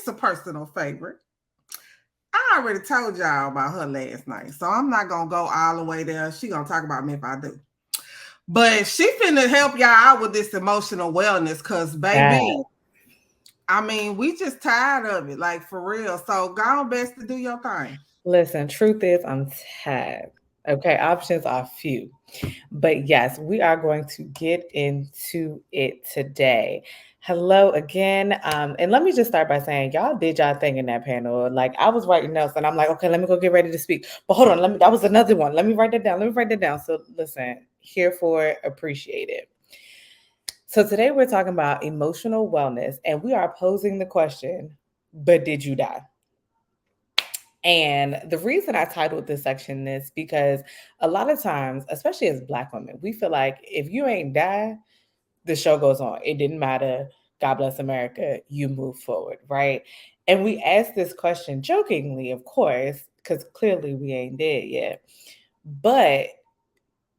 a personal favorite. I already told y'all about her last night, so I'm not gonna go all the way there. She gonna talk about me if I do. But she finna help y'all out with this emotional wellness, cause baby, I mean, we just tired of it, like for real. So go on, best to do your thing. Listen, truth is, I'm tired. Okay, options are few. But yes, we are going to get into it today. Hello again. And let me just start by saying, y'all did y'all thing in that panel. Like, I was writing notes and I'm like, okay, let me go get ready to speak. But hold on, that was another one. Let me write that down. Let me write that down. So listen, here for it, appreciate it. So today we're talking about emotional wellness and we are posing the question, but did you die? And the reason I titled this section is because a lot of times, especially as Black women, we feel like if you ain't die, the show goes on. It didn't matter. God bless America. You move forward, right? And we ask this question jokingly, of course, because clearly we ain't dead yet. But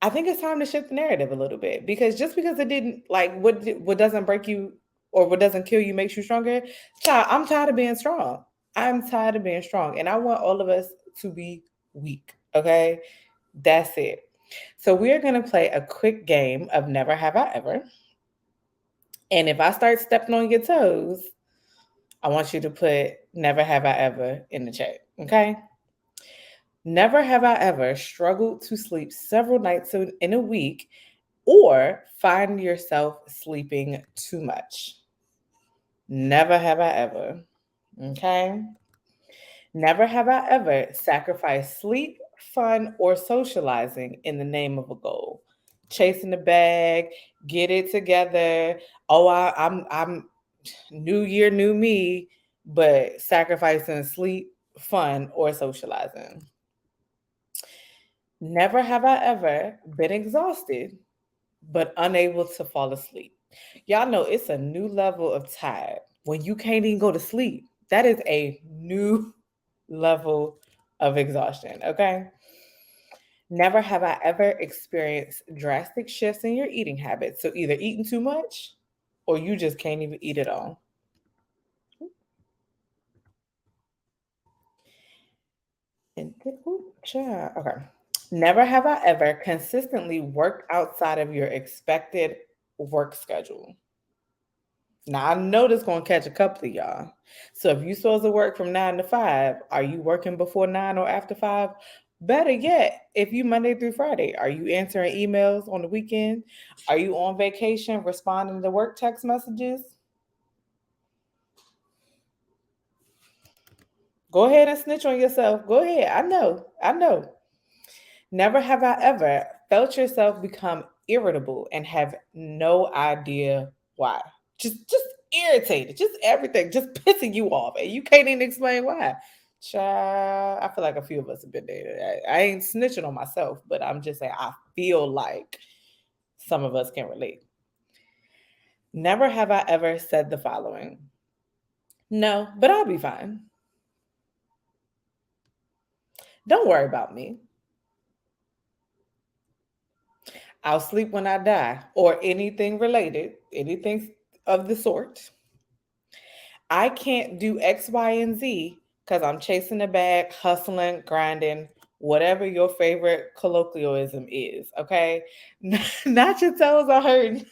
I think it's time to shift the narrative a little bit because just because it didn't like what doesn't break you or what doesn't kill you makes you stronger. Child, I'm tired of being strong. I'm tired of being strong, and I want all of us to be weak. Okay, that's it. So we are gonna play a quick game of Never Have I Ever, and if I start stepping on your toes, I want you to put Never Have I Ever in the chat. Okay. Never have I ever struggled to sleep several nights in a week or find yourself sleeping too much. Never have I ever. Okay. Never have I ever sacrificed sleep, fun, or socializing in the name of a goal. Chasing the bag, get it together. Oh, I'm new year, new me, but sacrificing sleep, fun, or socializing. Never have I ever been exhausted but unable to fall asleep. Y'all know it's a new level of tired when you can't even go to sleep. That is a new level of exhaustion, okay? Never have I ever experienced drastic shifts in your eating habits. So either eating too much or you just can't even eat at all. Okay. Never have I ever consistently worked outside of your expected work schedule. Now I know this gonna catch a couple of y'all. So if you supposed to work from 9 to 5, are you working before 9 or after 5? Better yet, if you Monday through Friday, are you answering emails on the weekend? Are you on vacation responding to work text messages? Go ahead and snitch on yourself. Go ahead. I know. I know. Never have I ever felt yourself become irritable and have no idea why. Just irritated, just everything, just pissing you off, and you can't even explain why. Child, I feel like a few of us have been there. I ain't snitching on myself, but I'm just saying I feel like some of us can relate. Never have I ever said the following. No, but I'll be fine. Don't worry about me. I'll sleep when I die, or anything related, anything of the sort. I can't do X, Y, and Z because I'm chasing the bag, hustling, grinding, whatever your favorite colloquialism is. Okay. Not your toes are hurting.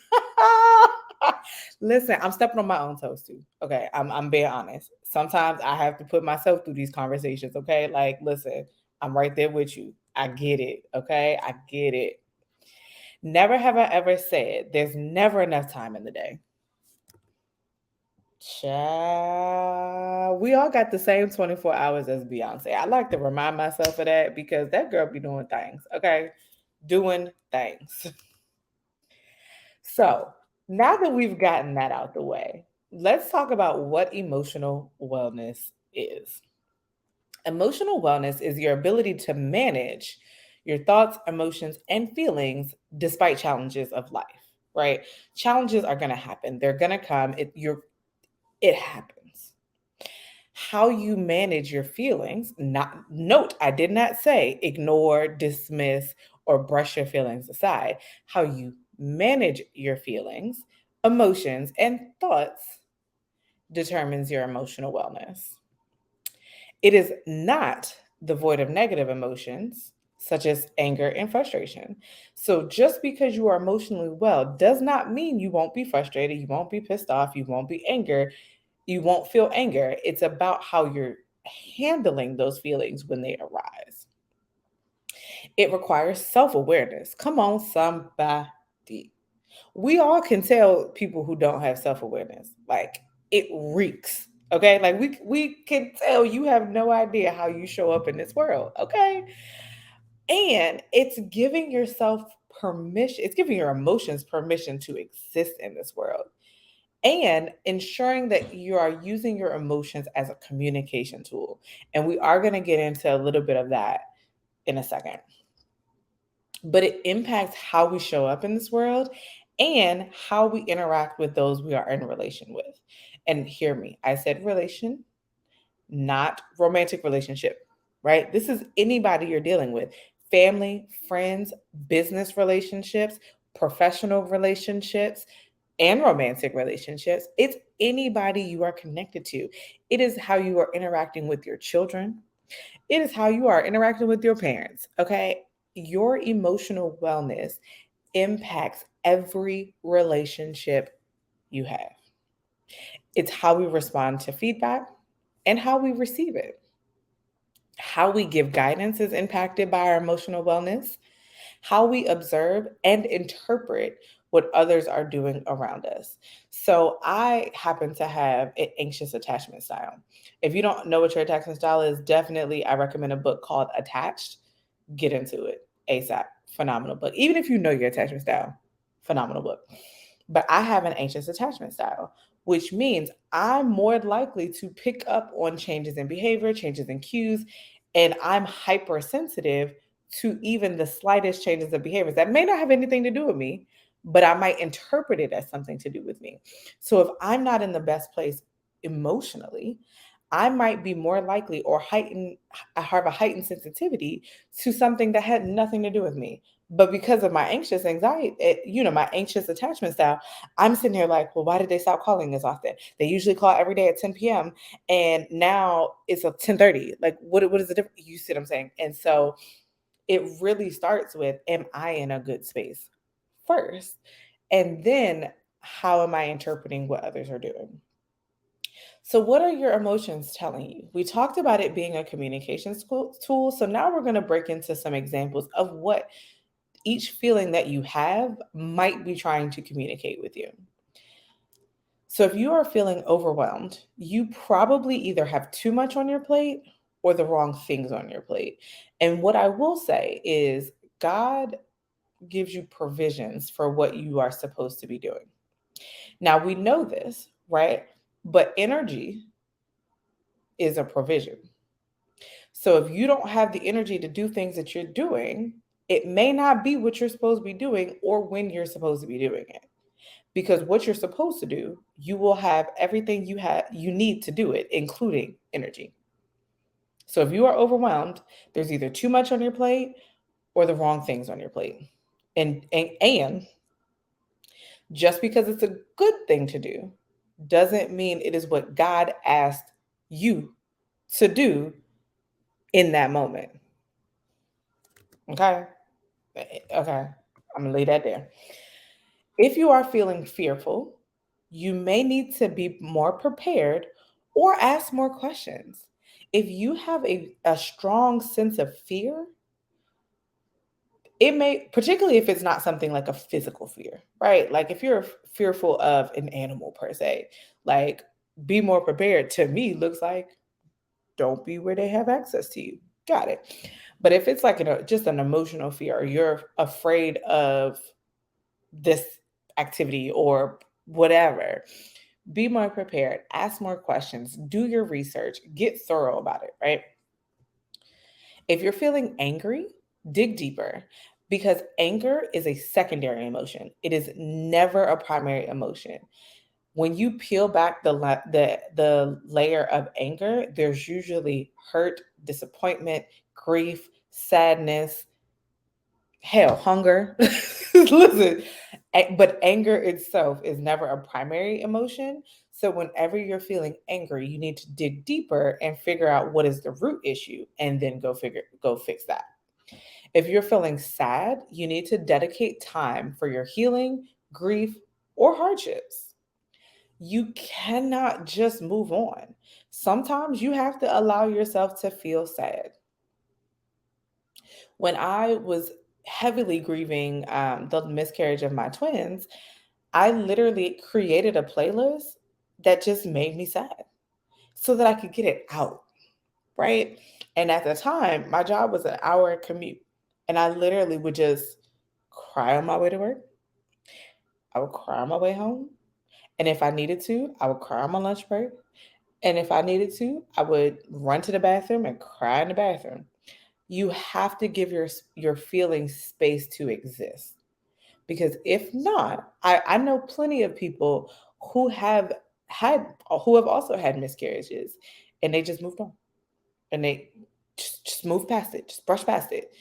Listen, I'm stepping on my own toes too. Okay. I'm being honest. Sometimes I have to put myself through these conversations. Okay. Like, listen, I'm right there with you. I get it. Okay. I get it. Never have I ever said there's never enough time in the day. Child, we all got the same 24 hours as Beyonce. I like to remind myself of that because that girl be doing things, okay? Doing things. So, now that we've gotten that out the way, let's talk about what emotional wellness is. Emotional wellness is your ability to manage your thoughts, emotions, and feelings despite challenges of life, right? Challenges are going to happen. They're going to come. It happens. How you manage your feelings, not note, I did not say ignore, dismiss, or brush your feelings aside. How you manage your feelings, emotions, and thoughts determines your emotional wellness. It is not the void of negative emotions, such as anger and frustration. So, just because you are emotionally well does not mean you won't be frustrated, you won't be pissed off, you won't be angry, you won't feel anger. It's about how you're handling those feelings when they arise. It requires self awareness. Come on, somebody. We all can tell people who don't have self awareness. Like, it reeks. Okay, like we can tell you have no idea how you show up in this world. Okay, and it's giving yourself permission. It's giving your emotions permission to exist in this world, and ensuring that you are using your emotions as a communication tool. And we are going to get into a little bit of that in a second. But it impacts how we show up in this world and how we interact with those we are in relation with. And hear me, I said relation, not romantic relationship, right? This is anybody you're dealing with: family, friends, business relationships, professional relationships, and romantic relationships. It's anybody you are connected to. It is how you are interacting with your children. It is how you are interacting with your parents, okay? Your emotional wellness impacts every relationship you have. It's how we respond to feedback and how we receive it. How we give guidance is impacted by our emotional wellness. How we observe and interpret what others are doing around us. So I happen to have an anxious attachment style. If you don't know what your attachment style is, definitely I recommend a book called Attached. Get into it ASAP. Phenomenal book. Even if you know your attachment style, phenomenal book. But I have an anxious attachment style, which means I'm more likely to pick up on changes in behavior, changes in cues, and I'm hypersensitive to even the slightest changes of behaviors that may not have anything to do with me, but I might interpret it as something to do with me. So if I'm not in the best place emotionally, I might be more likely or have a heightened sensitivity to something that had nothing to do with me. But because of my anxious anxiety, my anxious attachment style, I'm sitting here like, well, why did they stop calling as often? They usually call every day at 10 p.m. and now it's at 10:30. Like, what is the difference? You see what I'm saying? And so it really starts with, am I in a good space first? And then how am I interpreting what others are doing? So, what are your emotions telling you? We talked about it being a communication tool. So, now we're going to break into some examples of what each feeling that you have might be trying to communicate with you. So, if you are feeling overwhelmed, you probably either have too much on your plate or the wrong things on your plate. And what I will say is, God gives you provisions for what you are supposed to be doing. Now, we know this, right? But energy is a provision. So if you don't have the energy to do things that you're doing, it may not be what you're supposed to be doing or when you're supposed to be doing it. Because what you're supposed to do, you will have everything you need to do it, including energy. So if you are overwhelmed, there's either too much on your plate or the wrong things on your plate. And just because it's a good thing to do doesn't mean it is what God asked you to do in that moment. Okay? Okay. I'm going to lay that there. If you are feeling fearful, you may need to be more prepared or ask more questions. If you have a strong sense of fear, it may, particularly if it's not something like a physical fear, right? Like if you're fearful of an animal per se, like be more prepared to me looks like don't be where they have access to you. Got it. But if it's like just an emotional fear, or you're afraid of this activity or whatever, be more prepared, ask more questions, do your research, get thorough about it, right? If you're feeling angry, dig deeper because anger is a secondary emotion. It is never a primary emotion. When you peel back the layer of anger, there's usually hurt, disappointment, grief, sadness, hell, hunger. Listen, but anger itself is never a primary emotion. So whenever you're feeling angry, you need to dig deeper and figure out what is the root issue and then go fix that. If you're feeling sad, you need to dedicate time for your healing, grief, or hardships. You cannot just move on. Sometimes you have to allow yourself to feel sad. When I was heavily grieving the miscarriage of my twins, I literally created a playlist that just made me sad so that I could get it out, right? And at the time, my job was an hour commute, and I literally would just cry on my way to work. I would cry on my way home. And if I needed to, I would cry on my lunch break. And if I needed to, I would run to the bathroom and cry in the bathroom. You have to give your feelings space to exist. Because if not, I know plenty of people who have who have also had miscarriages and they just moved on and they just moved past it, just brush past it.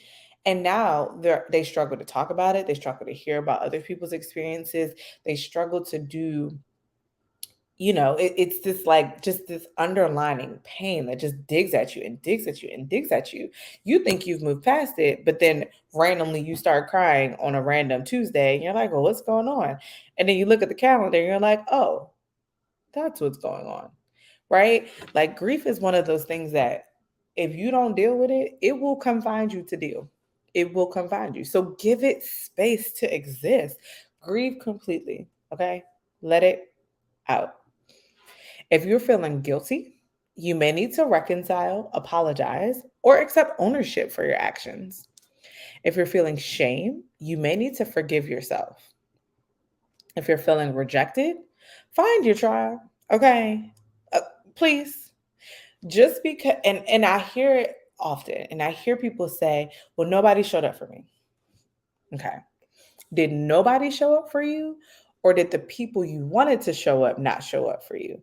And now they struggle to talk about it. They struggle to hear about other people's experiences. They struggle to do, it's this like just this underlining pain that just digs at you and digs at you and digs at you. You think you've moved past it, but then randomly you start crying on a random Tuesday and you're like, well, what's going on? And then you look at the calendar and you're like, oh, that's what's going on. Right? Like grief is one of those things that if you don't deal with it, it will come find you to deal. It will come find you. So give it space to exist. Grieve completely. Okay? Let it out. If you're feeling guilty, you may need to reconcile, apologize, or accept ownership for your actions. If you're feeling shame, you may need to forgive yourself. If you're feeling rejected, find your tribe. Okay? Please. Just because, and I hear it often, and I hear people say, well, nobody showed up for me. Okay. Did nobody show up for you? Or did the people you wanted to show up not show up for you?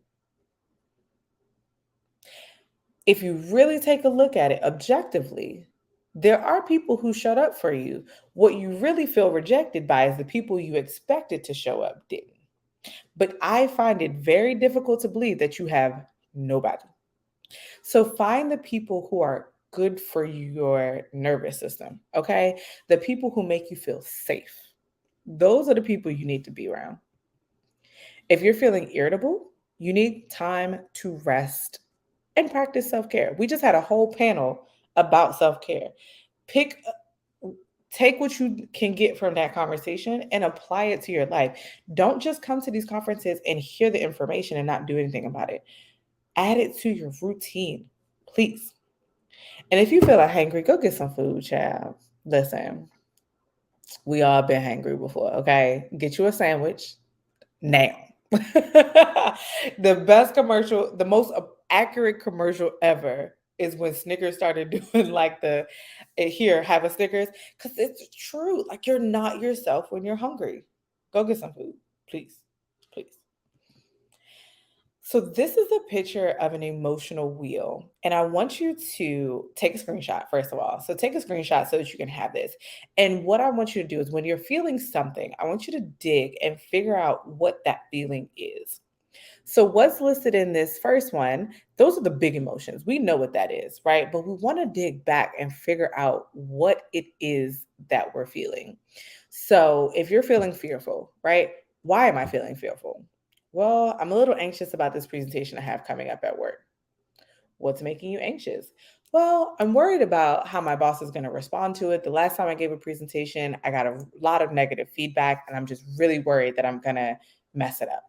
If you really take a look at it objectively, there are people who showed up for you. What you really feel rejected by is the people you expected to show up didn't. But I find it very difficult to believe that you have nobody. So find the people who are good for your nervous system, okay? The people who make you feel safe. Those are the people you need to be around. If you're feeling irritable, you need time to rest and practice self-care. We just had a whole panel about self-care. Take what you can get from that conversation and apply it to your life. Don't just come to these conferences and hear the information and not do anything about it. Add it to your routine, please. And if you feel like hangry, go get some food, child. Listen, we all been hangry before, okay? Get you a sandwich now. The best commercial, the most accurate commercial ever is when Snickers started doing like here, have a Snickers. Because it's true. Like you're not yourself when you're hungry. Go get some food, please. Please. So this is a picture of an emotional wheel. And I want you to take a screenshot, first of all. So take a screenshot so that you can have this. And what I want you to do is when you're feeling something, I want you to dig and figure out what that feeling is. So what's listed in this first one, those are the big emotions. We know what that is, right? But we want to dig back and figure out what it is that we're feeling. So if you're feeling fearful, right? Why am I feeling fearful? Well, I'm a little anxious about this presentation I have coming up at work. What's making you anxious? Well, I'm worried about how my boss is going to respond to it. The last time I gave a presentation, I got a lot of negative feedback, and I'm just really worried that I'm going to mess it up.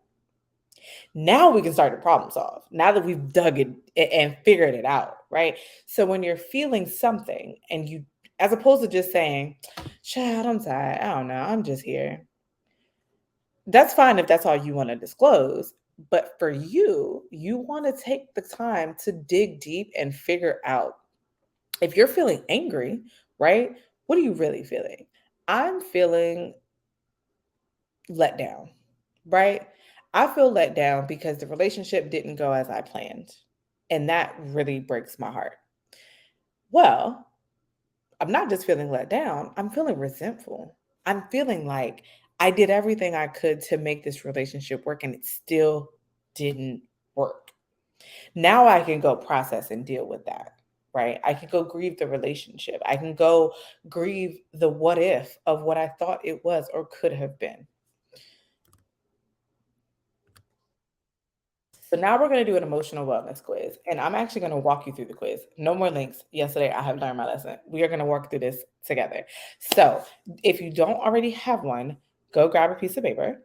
Now we can start to problem solve. Now that we've dug it and figured it out, right? So when you're feeling something and you, as opposed to just saying, child, I'm tired. I don't know. I'm just here. That's fine if that's all you want to disclose. But for you, you want to take the time to dig deep and figure out if you're feeling angry, right? What are you really feeling? I'm feeling let down, right? I feel let down because the relationship didn't go as I planned. And that really breaks my heart. Well, I'm not just feeling let down, I'm feeling resentful. I'm feeling like I did everything I could to make this relationship work and it still didn't work. Now I can go process and deal with that, right? I can go grieve the relationship. I can go grieve the what if of what I thought it was or could have been. So now we're going to do an emotional wellness quiz, and I'm actually going to walk you through the quiz. No more links. Yesterday, I have learned my lesson. We are going to work through this together. So if you don't already have one, go grab a piece of paper,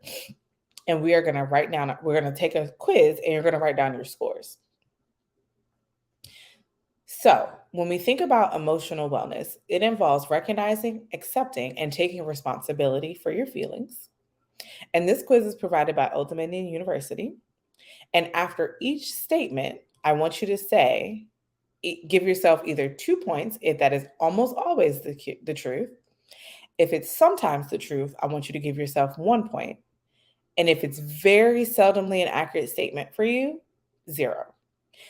and we are going to write down, we're going to take a quiz, and you're going to write down your scores. So when we think about emotional wellness, it involves recognizing, accepting, and taking responsibility for your feelings. And this quiz is provided by Old Dominion University. And after each statement, I want you to say, give yourself either 2 points if that is almost always the truth. If it's sometimes the truth, I want you to give yourself 1 point. And if it's very seldomly an accurate statement for you, 0.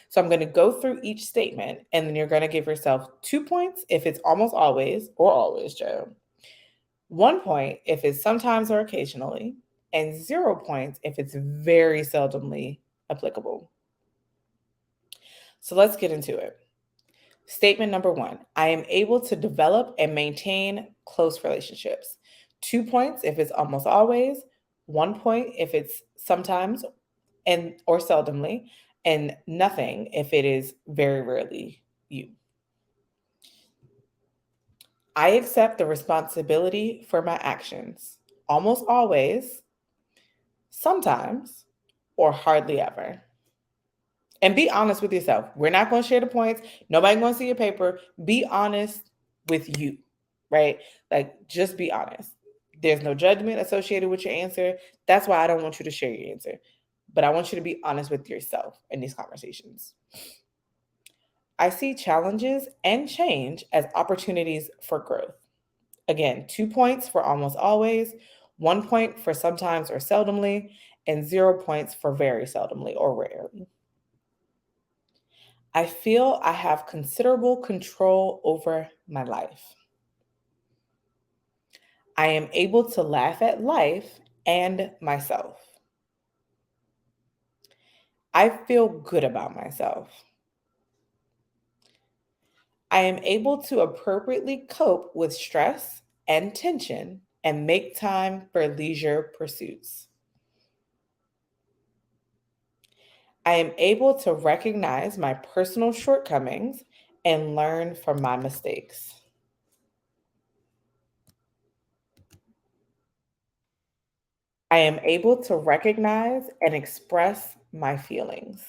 So I'm going to go through each statement, and then you're going to give yourself 2 points if it's almost always or always, Joe. 1 point if it's sometimes or occasionally, and 0 points if it's very seldomly applicable. So let's get into it. Statement number 1, I am able to develop and maintain close relationships. 2 points if it's almost always, 1 point if it's sometimes and or seldomly, and nothing if it is very rarely you. I accept the responsibility for my actions, almost always, sometimes, or hardly ever. And be honest with yourself. We're not going to share the points. Nobody's going to see your paper. Be honest with you, right? Like, just be honest. There's no judgment associated with your answer. That's why I don't want you to share your answer. But I want you to be honest with yourself in these conversations. I see challenges and change as opportunities for growth. Again, 2 points for almost always, 1 point for sometimes or seldomly, and 0 points for very seldomly or rarely. I feel I have considerable control over my life. I am able to laugh at life and myself. I feel good about myself. I am able to appropriately cope with stress and tension and make time for leisure pursuits. I am able to recognize my personal shortcomings and learn from my mistakes. I am able to recognize and express my feelings.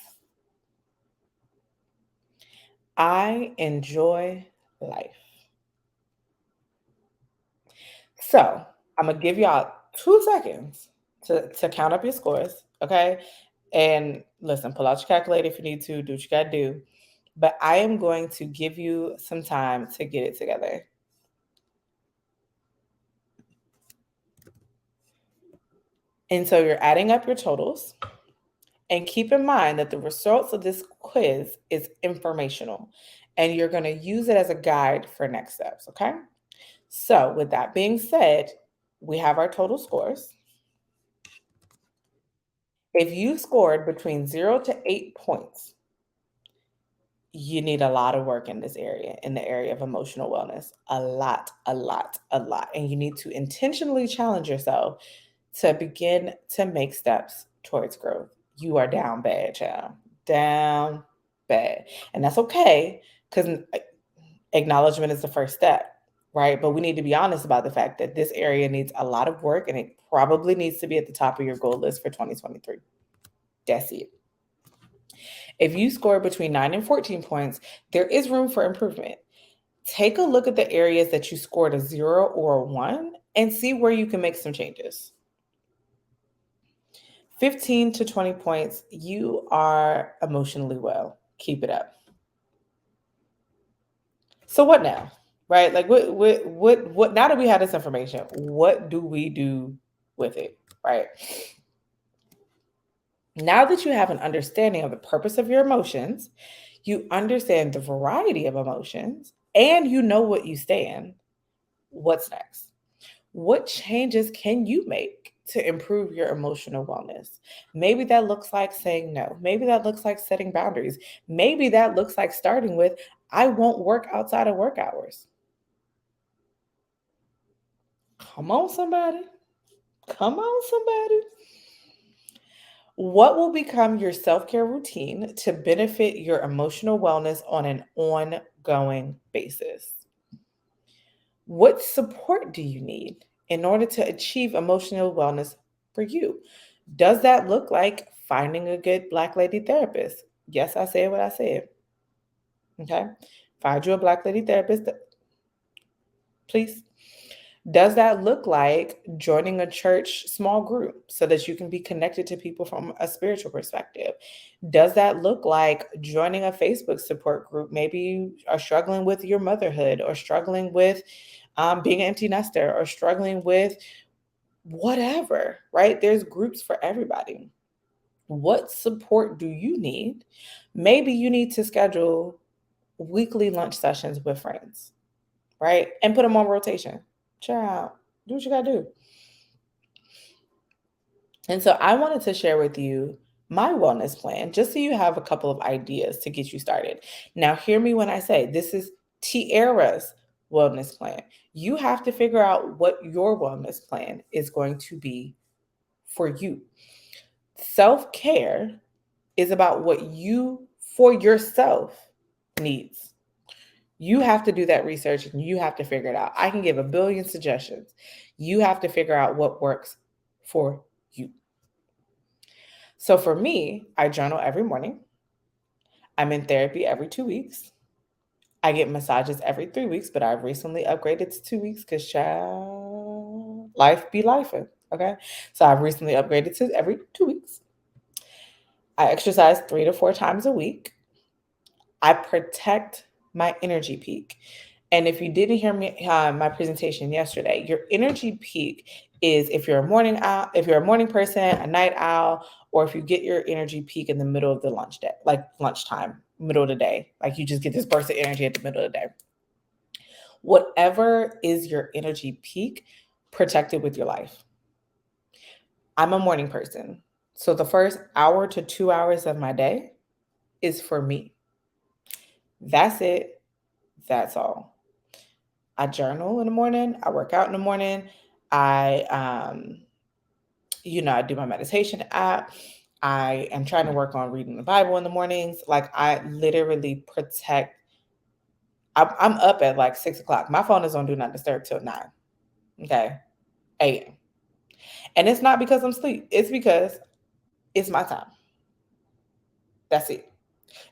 I enjoy life. So I'm going to give y'all 2 seconds to count up your scores, okay? And listen, pull out your calculator if you need to, do what you got to do. But I am going to give you some time to get it together. And so you're adding up your totals. And keep in mind that the results of this quiz is informational, and you're going to use it as a guide for next steps, okay? So with that being said, we have our total scores. If you scored between 0 to 8 points, you need a lot of work in this area, in the area of emotional wellness. A lot. And you need to intentionally challenge yourself to begin to make steps towards growth. You are down bad, child. Down bad. And that's okay, because acknowledgement is the first step, right? But we need to be honest about the fact that this area needs a lot of work, and it probably needs to be at the top of your goal list for 2023. That's it. If you score between 9 and 14 points, there is room for improvement. Take a look at the areas that you scored a 0 or a 1 and see where you can make some changes. 15 to 20 points, you are emotionally well. Keep it up. So what now? Right? Like what now that we have this information, what do we do with it? Right? Now that you have an understanding of the purpose of your emotions, you understand the variety of emotions, and you know what you stand. What's next? What changes can you make to improve your emotional wellness. Maybe that looks like saying no. Maybe that looks like setting boundaries. Maybe that looks like starting with, I won't work outside of work hours. Come on, somebody. Come on, somebody. What will become your self care routine to benefit your emotional wellness on an ongoing basis? What support do you need in order to achieve emotional wellness for you? Does that look like finding a good Black lady therapist? Yes, I said what I said. Okay. Find you a Black lady therapist, please. Does that look like joining a church small group so that you can be connected to people from a spiritual perspective? Does that look like joining a Facebook support group? Maybe you are struggling with your motherhood or struggling with being an empty nester or struggling with whatever, right? There's groups for everybody. What support do you need? Maybe you need to schedule weekly lunch sessions with friends, right? And put them on rotation. Child, do what you gotta do. And so I wanted to share with you my wellness plan just so you have a couple of ideas to get you started. Now, hear me when I say this is Tiara's wellness plan. You have to figure out what your wellness plan is going to be for you. Self care is about what you for yourself needs. You have to do that research and you have to figure it out. I can give a billion suggestions. You have to figure out what works for you. So for me, I journal every morning. I'm in therapy every 2 weeks. I get massages every 3 weeks, but I've recently upgraded to 2 weeks because child, life be life. Okay. So I've recently upgraded to every 2 weeks. I exercise 3 to 4 times a week. I protect my energy peak. And if you didn't hear me my presentation yesterday, your energy peak is if you're a morning owl, if you're a morning person, a night owl, or if you get your energy peak in the middle of the lunch day, like lunchtime, middle of the day, like you just get this burst of energy at the middle of the day. Whatever is your energy peak, protect it with your life. I'm a morning person. So the first hour to 2 hours of my day is for me. That's it. That's all. I journal in the morning. I work out in the morning. I I do my meditation app. I am trying to work on reading the Bible in the mornings. Like I literally protect. I'm up at like 6 o'clock. My phone is on do not disturb till 9. Okay, a.m. And it's not because I'm asleep. It's because it's my time. That's it.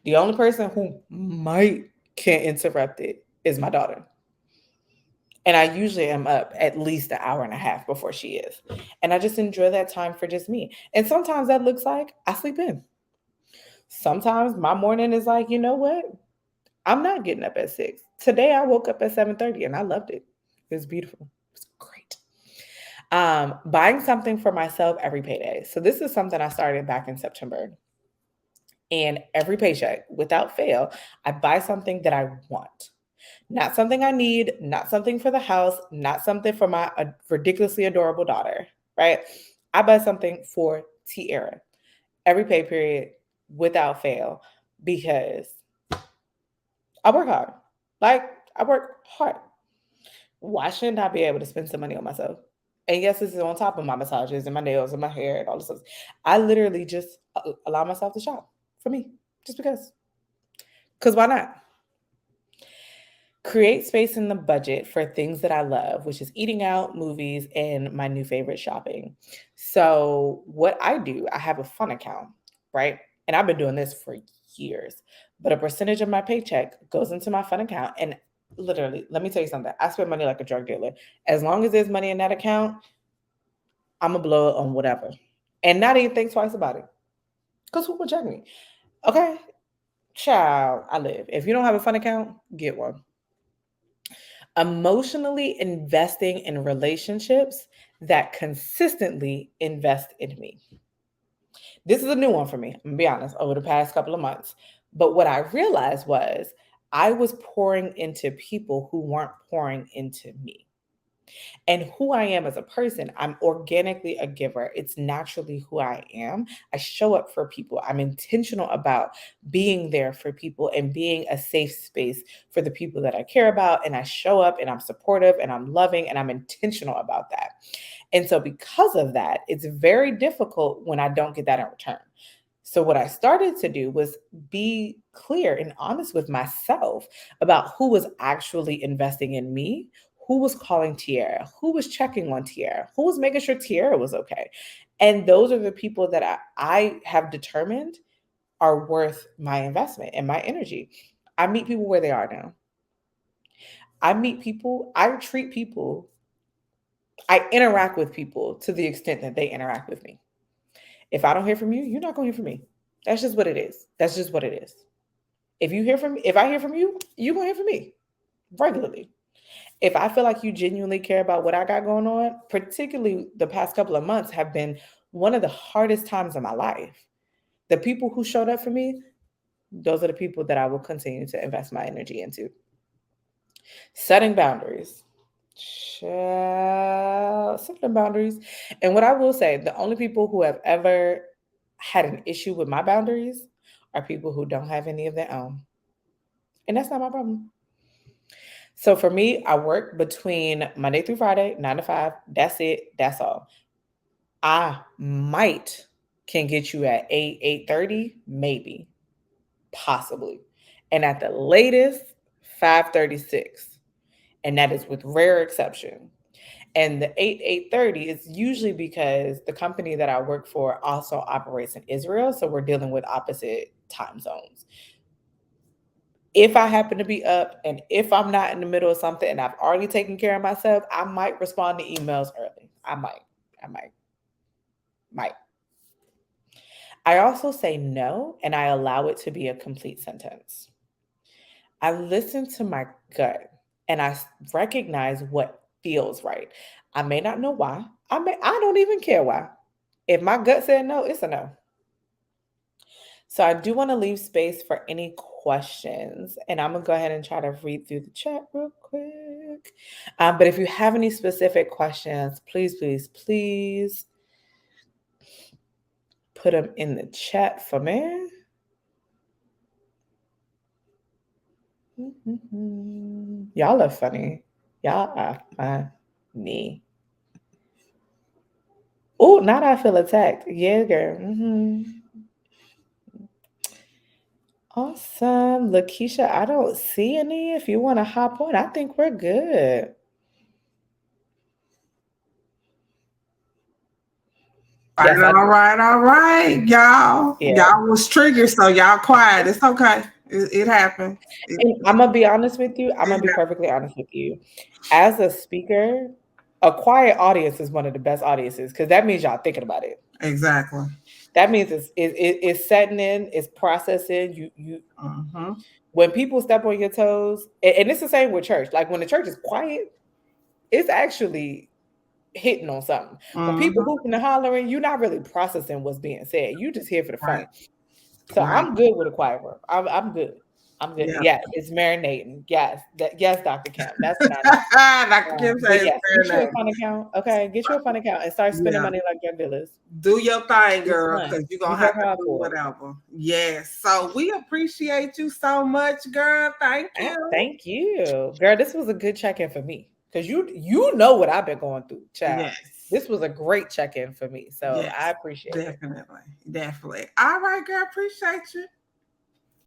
The only person who might can't interrupt it is my daughter. And I usually am up at least an hour and a half before she is. And I just enjoy that time for just me. And sometimes that looks like I sleep in. Sometimes my morning is like, you know what? I'm not getting up at 6. Today I woke up at 7:30 and I loved it. It was beautiful. It was great. Buying something for myself every payday. So this is something I started back in September. And every paycheck, without fail, I buy something that I want. Not something I need, not something for the house, not something for my ridiculously adorable daughter, right? I buy something for Tiara every pay period without fail because I work hard. Like, I work hard. Why shouldn't I be able to spend some money on myself? And yes, this is on top of my massages and my nails and my hair and all this stuff. I literally just allow myself to shop for me just because. Because why not? Create space in the budget for things that I love, which is eating out, movies, and my new favorite, shopping. So, what I do, I have a fun account, right? And I've been doing this for years, but a percentage of my paycheck goes into my fun account. And literally, let me tell you something, I spend money like a drug dealer. As long as there's money in that account, I'm gonna blow it on whatever and not even think twice about it. Because who will judge me? Okay, child, I live. If you don't have a fun account, get one. Emotionally investing in relationships that consistently invest in me. This is a new one for me, I'm gonna be honest, over the past couple of months. But what I realized was I was pouring into people who weren't pouring into me. And who I am as a person, I'm organically a giver. It's naturally who I am. I show up for people. I'm intentional about being there for people and being a safe space for the people that I care about. And I show up and I'm supportive and I'm loving and I'm intentional about that. And so, because of that, it's very difficult when I don't get that in return. So, what I started to do was be clear and honest with myself about who was actually investing in me, who was calling Tiara, who was checking on Tiara, who was making sure Tiara was okay. And those are the people that I have determined are worth my investment and my energy. I meet people where they are now. I treat people, I interact with people to the extent that they interact with me. If I don't hear from you, you're not going to hear from me. That's just what it is. That's just what it is. If I hear from you, you're going to hear from me regularly. If I feel like you genuinely care about what I got going on, particularly the past couple of months have been one of the hardest times of my life. The people who showed up for me, those are the people that I will continue to invest my energy into. Setting boundaries. Setting boundaries. And what I will say, the only people who have ever had an issue with my boundaries are people who don't have any of their own. And that's not my problem. So for me, I work between Monday through Friday, 9 to 5. That's it. That's all. I might can get you at 8, 8:30, maybe, possibly. And at the latest, 5:36. And that is with rare exception. And the 8:30 is usually because the company that I work for also operates in Israel. So we're dealing with opposite time zones. If I happen to be up and if I'm not in the middle of something and I've already taken care of myself, I might respond to emails early. I might. I also say no, and I allow it to be a complete sentence. I listen to my gut and I recognize what feels right. I may not know why. I don't even care why. If my gut said no, it's a no. So I do want to leave space for any questions, and I'm gonna go ahead and try to read through the chat real quick. But if you have any specific questions, please put them in the chat for me. Y'all are funny. Y'all are funny. Oh, now that I feel attacked. Yeah, girl. Awesome. Lakeisha, I don't see any. If you want to hop on, I think we're good. Yes, all right, y'all. Yeah. Y'all was triggered, so y'all quiet. It's okay. It happened. I'm gonna be honest with you. I'm gonna be perfectly honest with you. As a speaker, a quiet audience is one of the best audiences because that means y'all thinking about it. Exactly. That means it's setting in, it's processing. You when people step on your toes, and it's the same with church. Like when the church is quiet, it's actually hitting on something. When people hooping and hollering, you're not really processing what's being said. You just here for the fun. So I'm good with a quiet room. I'm good. I'm good. Yeah. Yes, it's marinating. Yes, yes, Dr. Kemp. That's what I know. Dr. Kemp says yes, get you a fun account. Okay, get you a fun account and start spending money like your dealers. Do your thing, girl, because you're gonna have to do whatever. Yes. So we appreciate you so much, girl. Thank you. Thank you, girl. This was a good check-in for me because you know what I've been going through, child. Yes. This was a great check-in for me. So yes, I appreciate it. Definitely. All right, girl. Appreciate you.